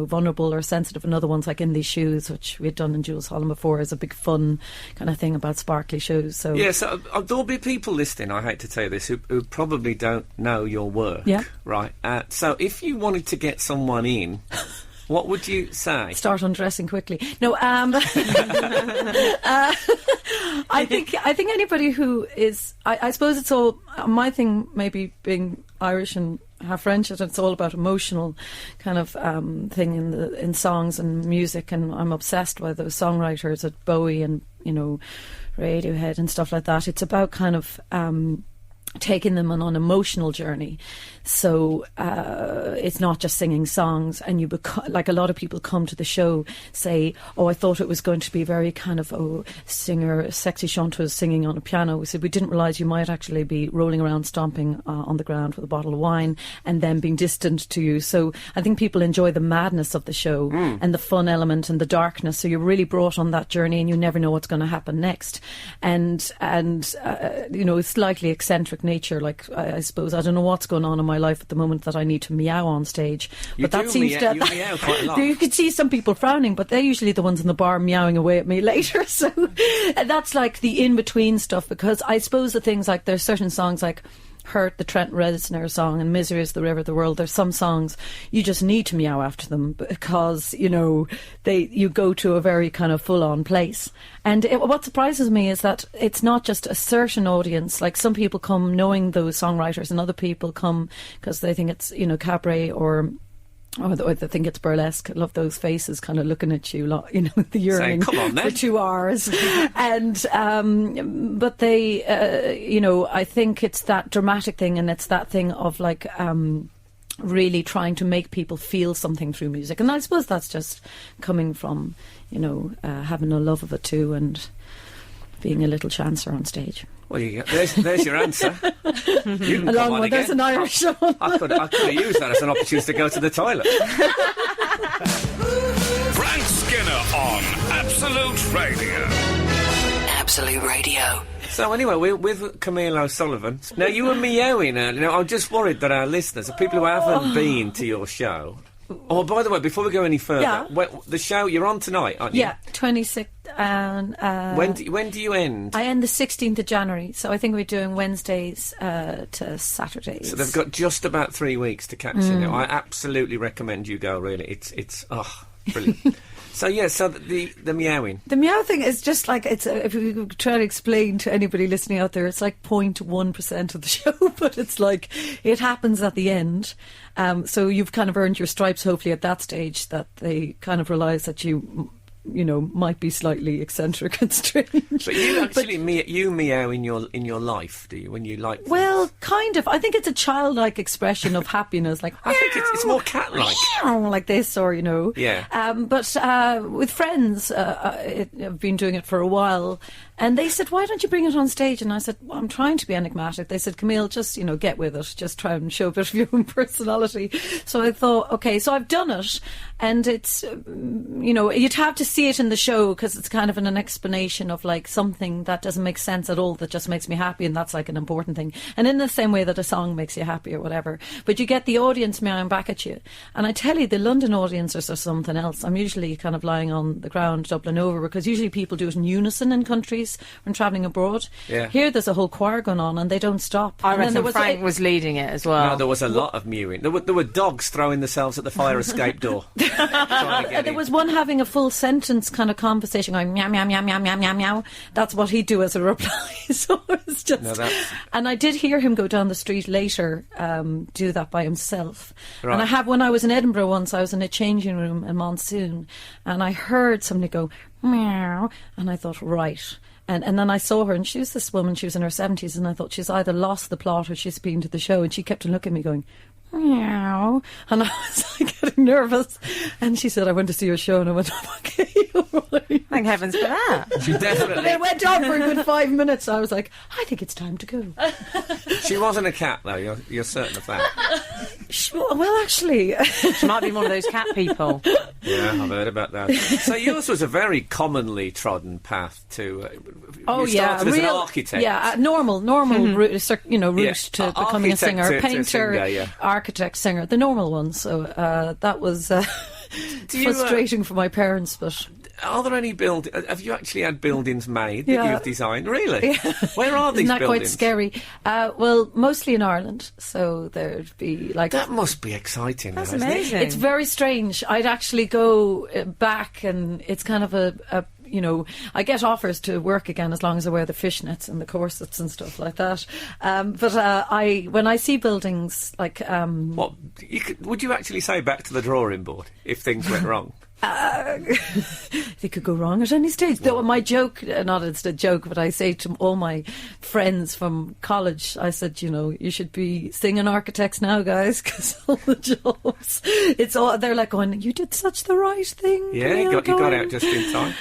vulnerable or sensitive, and other ones like In These Shoes, which we had done in Jules Holland before, is a big fun kind of thing about sparkly shoes. So there'll be people listening, I hate to tell you this, who probably don't know your work. Yeah. Right? So if you wanted to get someone in... What would you say? Start undressing quickly. No, I think anybody who is, I suppose it's all, my thing maybe being Irish and half French, it's all about emotional kind of thing in songs and music, and I'm obsessed by those songwriters at Bowie and, Radiohead and stuff like that. It's about kind of taking them on an emotional journey. So it's not just singing songs, and you like a lot of people come to the show say, I thought it was going to be very kind of sexy chanteuse singing on a piano. We said we didn't realise you might actually be rolling around stomping on the ground with a bottle of wine and then being distant to you. So I think people enjoy the madness of the show and the fun element and the darkness, so you're really brought on that journey and you never know what's going to happen next. And slightly eccentric nature, like I suppose, I don't know what's going on in my life at the moment that I need to meow on stage, but that seems you meow quite a lot. You could see some people frowning, but they're usually the ones in the bar meowing away at me later. So that's like the in-between stuff, because I suppose the things like there's certain songs like Hurt, the Trent Reznor song, and Misery is the River of the World. There's some songs you just need to meow after them because, you go to a very kind of full-on place. And what surprises me is that it's not just a certain audience. Like, some people come knowing those songwriters, and other people come because they think it's, cabaret or they think it's burlesque. I love those faces kind of looking at you, the yearning for 2 hours. And, but they, I think it's that dramatic thing, and it's that thing of like, really trying to make people feel something through music. And I suppose that's just coming from, having a love of it too, and being a little chancer on stage. Well, there's your answer. You can Along come on with there's again. an Irish one. I could have used that as an opportunity to go to the toilet. Frank Skinner on Absolute Radio. Absolute Radio. So anyway, we're with Camille O'Sullivan. Now, you were meowing earlier. I'm just worried that our listeners, the people who haven't been to your show... Oh, by the way, before we go any further, the show, you're on tonight, aren't you? Yeah, 26th. And when do you end? I end the 16th of January, so I think we're doing Wednesdays to Saturdays. So they've got just about 3 weeks to catch you now. I absolutely recommend you go, really. It's brilliant. So the meowing. The meow thing is just like, it's if we try to explain to anybody listening out there, it's like 0.1% of the show, but it's like it happens at the end. So you've kind of earned your stripes, hopefully, at that stage, that they kind of realise that you might be slightly eccentric and strange. But you actually you meow in your life, do you? When you like things? Well, kind of. I think it's a childlike expression of happiness. Like, I think it's more cat-like, like this, or Yeah. But with friends, I've been doing it for a while, and they said, "Why don't you bring it on stage?" And I said, "Well, I'm trying to be enigmatic." They said, "Camille, just get with it. Just try and show a bit of your own personality." So I thought, okay, so I've done it, and it's you'd have to see it in the show, because it's kind of an explanation of like something that doesn't make sense at all, that just makes me happy, and that's like an important thing. And in the same way that a song makes you happy or whatever, but you get the audience meowing back at you. And I tell you, the London audiences are something else. I'm usually kind of lying on the ground, doubling over, because usually people do it in unison in countries. voice when travelling abroad. Yeah. Here there's a whole choir going on and they don't stop. I And then reckon Frank was leading it as well. No, there was a lot of mewing. There were dogs throwing themselves at the fire escape door. trying to get There in. was one having a full sentence kind of conversation going meow, meow, meow, meow, meow, meow, meow. That's what he'd do as a reply. So it was just... No, that's- And I did hear him go down the street later, do that by himself. Right. And when I was in Edinburgh once, I was in a changing room in Monsoon, and I heard somebody go meow, and I thought, right. And then I saw her, and she was this woman, she was in her 70s, and I thought she's either lost the plot or she's been to the show, and she kept on looking at me going, meow, and I was like getting nervous, and she said, I went to see your show, and I went, oh, okay, all right. Thank heavens for that. She definitely... But it went on for a good 5 minutes. I was like, I think it's time to go. She wasn't a cat, though. You're certain of that. Well, actually, She might be one of those cat people. Yeah, I've heard about that. So yours was a very commonly trodden path to... you started as an architect. Yeah, normal route, route Yeah, to becoming a architect singer, to painter, singer, yeah. architect, singer, the normal one. So that was Do you, frustrating for my parents, but... Are there any have you actually had buildings made that Yeah. you've designed? Really? Where are these Isn't that buildings? quite scary? Well, mostly in Ireland. So there'd be like... That must be exciting. That's though, isn't it? amazing. It's very strange. I'd actually go back, and it's kind of a I get offers to work again as long as I wear the fishnets and the corsets and stuff like that. But when I see buildings like... What would you actually say back to the drawing board if things went wrong? They could go wrong at any stage. Though my joke, not it's a joke, but I say to all my friends from college, I said, you should be singing architects now, guys, because all the jobs, they're like going, you did such the right thing. Yeah, you got out just in time.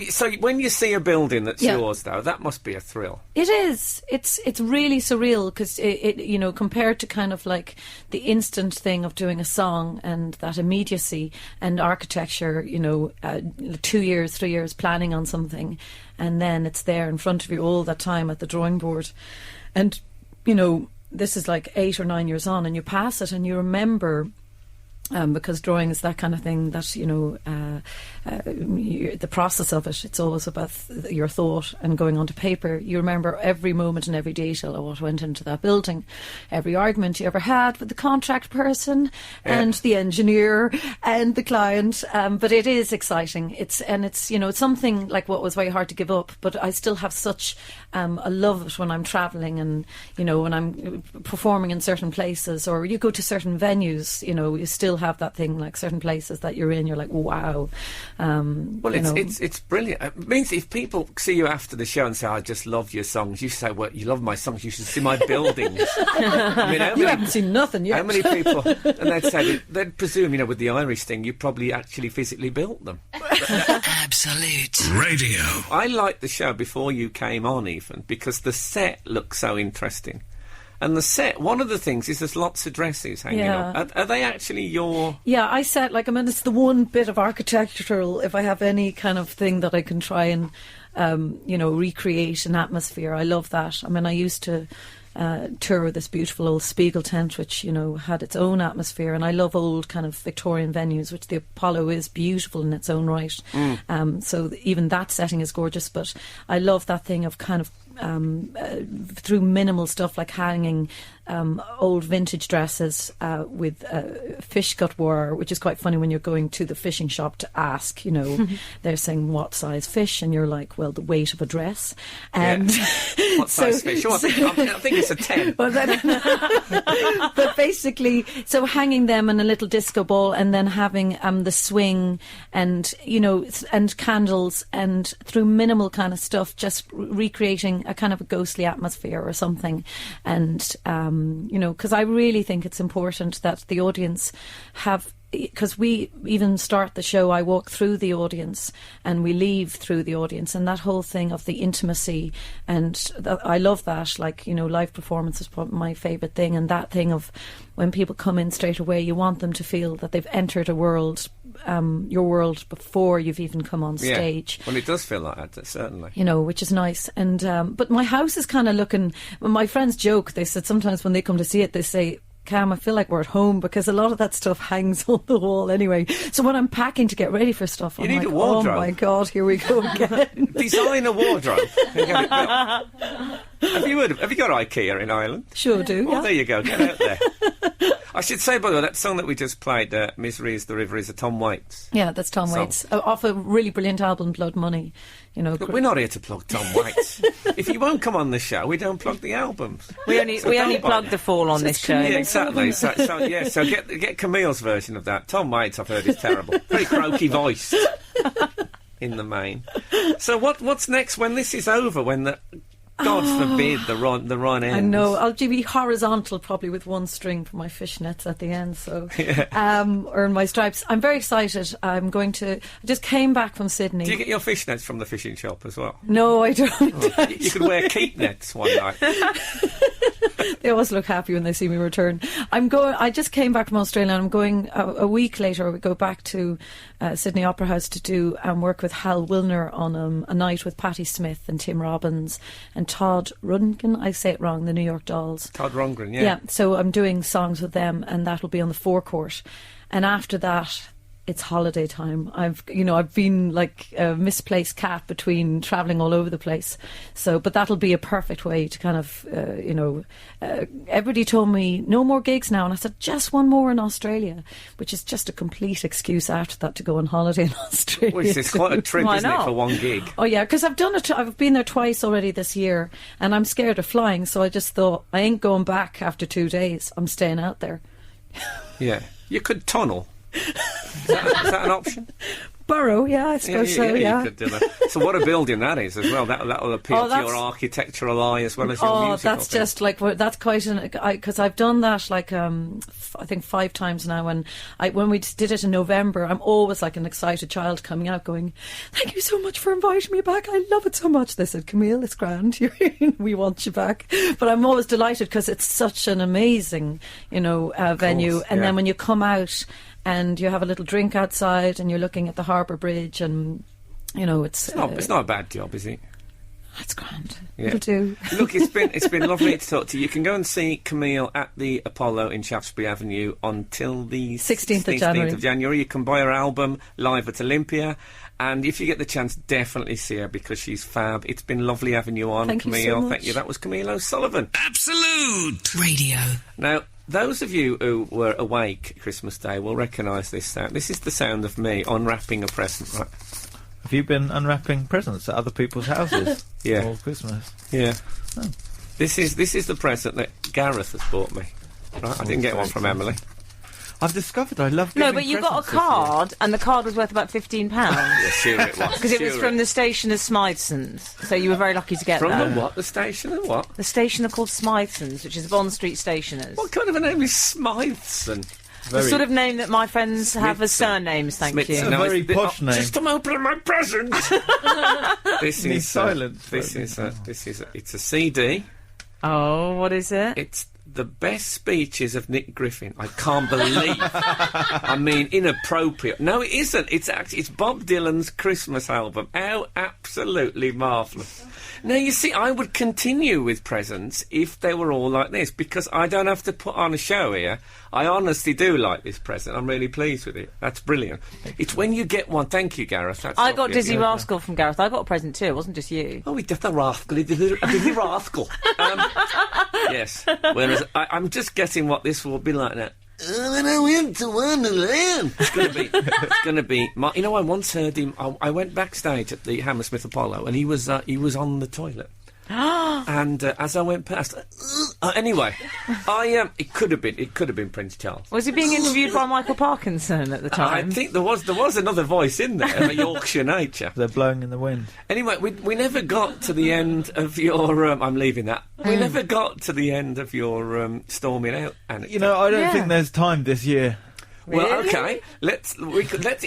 So when you see a building that's Yeah. yours, though, that must be a thrill. It is. It's really surreal because it compared to kind of like the instant thing of doing a song and that immediacy and architecture, 2 years, 3 years planning on something, and then it's there in front of you all that time at the drawing board, and this is like 8 or 9 years on, and you pass it and you remember. Because drawing is that kind of thing that, the process of it, it's always about your thought and going onto paper. You remember every moment and every detail of what went into that building, every argument you ever had with the contract person and the engineer and the client. But it is exciting. It's something like what was very hard to give up, but I still have such a love it when I'm travelling and, when I'm performing in certain places, or you go to certain venues, you still have that thing, like certain places that you're in, you're like, wow. Well, it's brilliant. It means if people see you after the show and say, I just love your songs, you say, well, you love my songs, you should see my buildings. You haven't seen nothing yet. How many people? And they'd presume, with the Irish thing, you probably actually physically built them. Absolute Radio. I liked the show before you came on, even, because the set looked so interesting. And the set, one of the things is there's lots of dresses hanging on. Are they actually your... Yeah, I said, it's the one bit of architectural, if I have any kind of thing that I can try and, recreate an atmosphere. I love that. I used to tour this beautiful old Spiegel tent, which, had its own atmosphere. And I love old kind of Victorian venues, which the Apollo is beautiful in its own right. So even that setting is gorgeous. But I love that thing of kind of through minimal stuff like hanging old vintage dresses with fish gut wire, which is quite funny when you're going to the fishing shop to ask, they're saying what size fish, and you're like, well, the weight of a dress. And what size fish? I think it's a 10. But basically, so hanging them in a little disco ball, and then having the swing and, and candles, and through minimal kind of stuff, just recreating a kind of a ghostly atmosphere or something. And because I really think it's important that the audience have, because we even start the show, I walk through the audience and we leave through the audience, and that whole thing of the intimacy, and I love that, live performance is probably my favourite thing, and that thing of when people come in straight away, you want them to feel that they've entered a world, your world, before you've even come on stage. Well, it does feel like that, certainly. Which is nice. And but my house is kind of looking, my friends joke, they said sometimes when they come to see it, they say, Cam, I feel like we're at home because a lot of that stuff hangs on the wall anyway. So when I'm packing to get ready for stuff, I'm need like, a wardrobe. oh my God, here we go again. Design a wardrobe. And get it built. Have you got IKEA in Ireland? Sure do, Well, yeah. there you go. Get out there. I should say, by the way, that song that we just played, "Misery Is the River," is a Tom Waits. Yeah, that's Tom So- Waits. Off a really brilliant album, Blood Money. You know, But we're not here to plug Tom Waits. If he won't come on the show, we don't plug the albums. We only don't plug bother. the Fall on this show. Yeah, exactly. So get Camille's version of that. Tom Waits, I've heard, is terrible. Very croaky voiced in the main. So what's next when this is over? When the God forbid the run ends. I know. I'll be horizontal, probably with one string for my fishnets at the end. So, or my stripes. I'm very excited. I just came back from Sydney. Do you get your fishnets from the fishing shop as well? No, I don't. You could wear keep nets one night. They always look happy when they see me return. I just came back from Australia, and I'm going a week later. We go back to Sydney Opera House to do work with Hal Wilner on a night with Patti Smith and Tim Robbins and Todd Rundgren. I say it wrong. The New York Dolls. Todd Rundgren, yeah. Yeah. So I'm doing songs with them, and that'll be on the forecourt. And after that, it's holiday time. I've been like a misplaced cat between travelling all over the place. So, but that'll be a perfect way to kind of, everybody told me no more gigs now, and I said just one more in Australia, which is just a complete excuse after that to go on holiday in Australia. Which is quite a trip, Why isn't not? it, for one gig? Oh yeah, because I've done it. I've been there twice already this year, and I'm scared of flying. So I just thought I ain't going back after 2 days. I'm staying out there. Yeah. You could tunnel. Is that an option? Burrow, yeah, I suppose so. Yeah. You could do that. So what a building that is as well. That'll appeal Oh, to that's- your architectural eye as well as your Oh, musical that's thing. just like that's quite because I've done that like I think 5 times now. And when we did it in November, I'm always like an excited child coming out, going, "Thank you so much for inviting me back. I love it so much." They said, "Camille, it's grand. We want you back." But I'm always delighted because it's such an amazing, venue. And yeah. then when you come out and you have a little drink outside and you're looking at the Harbour Bridge and it's It's not a bad job, is it? it's grand. Yeah. It'll do. Look, it's been lovely to talk to you. You can go and see Camille at the Apollo in Shaftesbury Avenue until the 16th of January. You can buy her album live at Olympia, and if you get the chance, definitely see her because she's fab. It's been lovely having you on, Thank you so Camille. much. Thank you. That was Camille O'Sullivan. Absolute. Radio. Now, those of you who were awake Christmas Day will recognise this sound. This is the sound of me unwrapping a present. Right? Have you been unwrapping presents at other people's houses? Yeah. For Christmas? Yeah. Oh. This is the present that Gareth has bought me. Right? I didn't get one from Emily. I've discovered I love giving No, but you got a presents this year. card, and the card was worth about £15 Yeah, sure it was. because it was from the station of Smithsons. So you were very lucky to get From that. the what? The station and what? The station are called Smithsons, which is Bond Street Stationers. What kind of a name is Smithson? The sort of name that my friends have as Smithson. surnames, thank Smithson. you. No, very it's- posh name. Just I'm opening my present. This Need is silence. it's a CD. Oh, what is it? It's the best speeches of Nick Griffin. I can't believe. I mean, inappropriate. No, it isn't. It's Bob Dylan's Christmas album. How absolutely marvellous. Now, you see, I would continue with presents if they were all like this, because I don't have to put on a show here. I honestly do like this present. I'm really pleased with it. That's brilliant. It's when you get one. Thank you, Gareth. That's I got lovely. Dizzy Yeah. Rascal from Gareth. I got a present too. It wasn't just you. Oh, he did the rascal. He did a Dizzy Rascal. Yes. Whereas I'm just guessing what this will be like now. When I went to Wonderland. It's going to be. I once heard him. I went backstage at the Hammersmith Apollo, and he was on the toilet. And as I went past, anyway, it could have been Prince Charles. Was he being interviewed by Michael Parkinson at the I time? think there was another voice in there, a Yorkshire nature. They're blowing in the wind. Anyway, we never got to the end of your. I'm leaving that. We never got to the end of your storming out anecdote. I don't Yeah. think there's time this year. Well, Really? okay.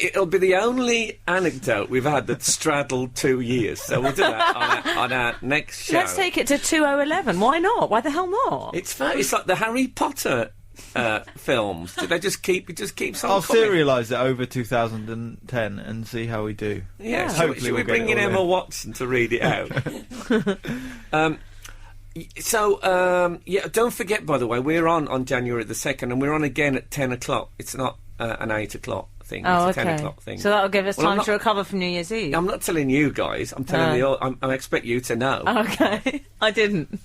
It'll be the only anecdote we've had that straddled 2 years. So we'll do that on our next show. Let's take it to 2011. Why not? Why the hell not? It's like the Harry Potter films. It just keeps on. I'll coming. serialise it over 2010 and see how we do. Yeah. Hopefully Should we we'll get bring it in all Emma in. Watson to read it out? So, don't forget, by the way, we're on January the 2nd, and we're on again at 10 o'clock. It's not an 8 o'clock thing. Oh, it's a 10 okay. o'clock thing. So that'll give us Well, I'm time to recover from New Year's Eve. I'm not telling you guys. I'm telling I expect you to know. Okay. I didn't.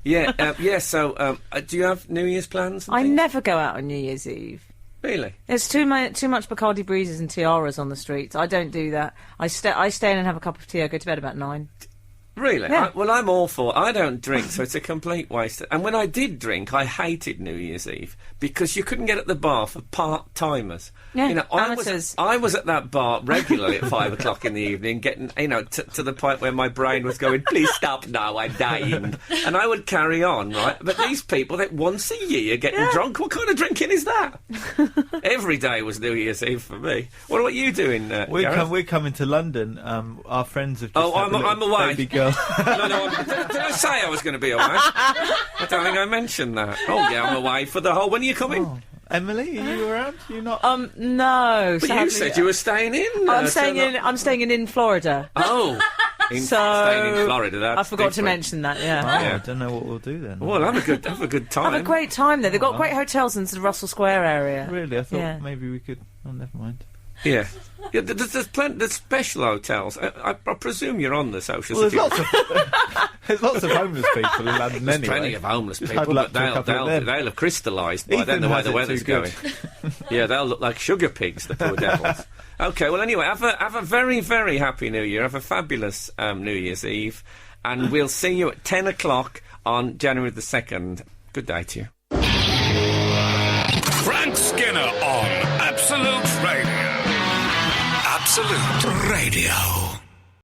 Yeah, so, do you have New Year's plans? And I things? never go out on New Year's Eve. Really? There's too much Bacardi breezes and tiaras on the streets. I don't do that. I stay in and have a cup of tea. I go to bed about 9. Really? Yeah. Well, I'm all for it. I don't drink, so it's a complete waste. And when I did drink, I hated New Year's Eve because you couldn't get at the bar for part-timers. Yeah, You know, amateurs. I was at that bar regularly at 5 o'clock in the evening, getting, to the point where my brain was going, please stop now, I'm dying. And I would carry on, right? But these people, that once a year getting drunk, what kind of drinking is that? Every day was New Year's Eve for me. What about you doing, Gareth? We're coming to London. Our friends have just had a I'm little away. baby girl. No, did I say I was going to be away? I don't think I mentioned that. Oh, yeah, I'm away for the whole... When are you coming? Oh, Emily, are you around? You're not. No. But you said you were staying in. I'm staying in Florida. Oh, staying in Florida. That's I forgot to different. mention that. Oh, Yeah. I don't know what we'll do then. Well, have a good time. Have a great time there. They've got great hotels in the Russell Square area. Really, I thought Yeah. maybe we could. Oh, never mind. Yeah. There's special hotels. I presume you're on the social Well, security. there's lots of homeless people in London There's anyway. plenty of homeless Just people, had luck but to a couple of them. they'll have crystallised by then Ethan the way has the it weather's too good. going. Yeah, they'll look like sugar pigs, the poor devils. Okay, well, anyway, have a very, very happy New Year. Have a fabulous New Year's Eve. And we'll see you at 10 o'clock on January the 2nd. Good day to you. Frank Skinner on Absolute Radio. Absolute Radio.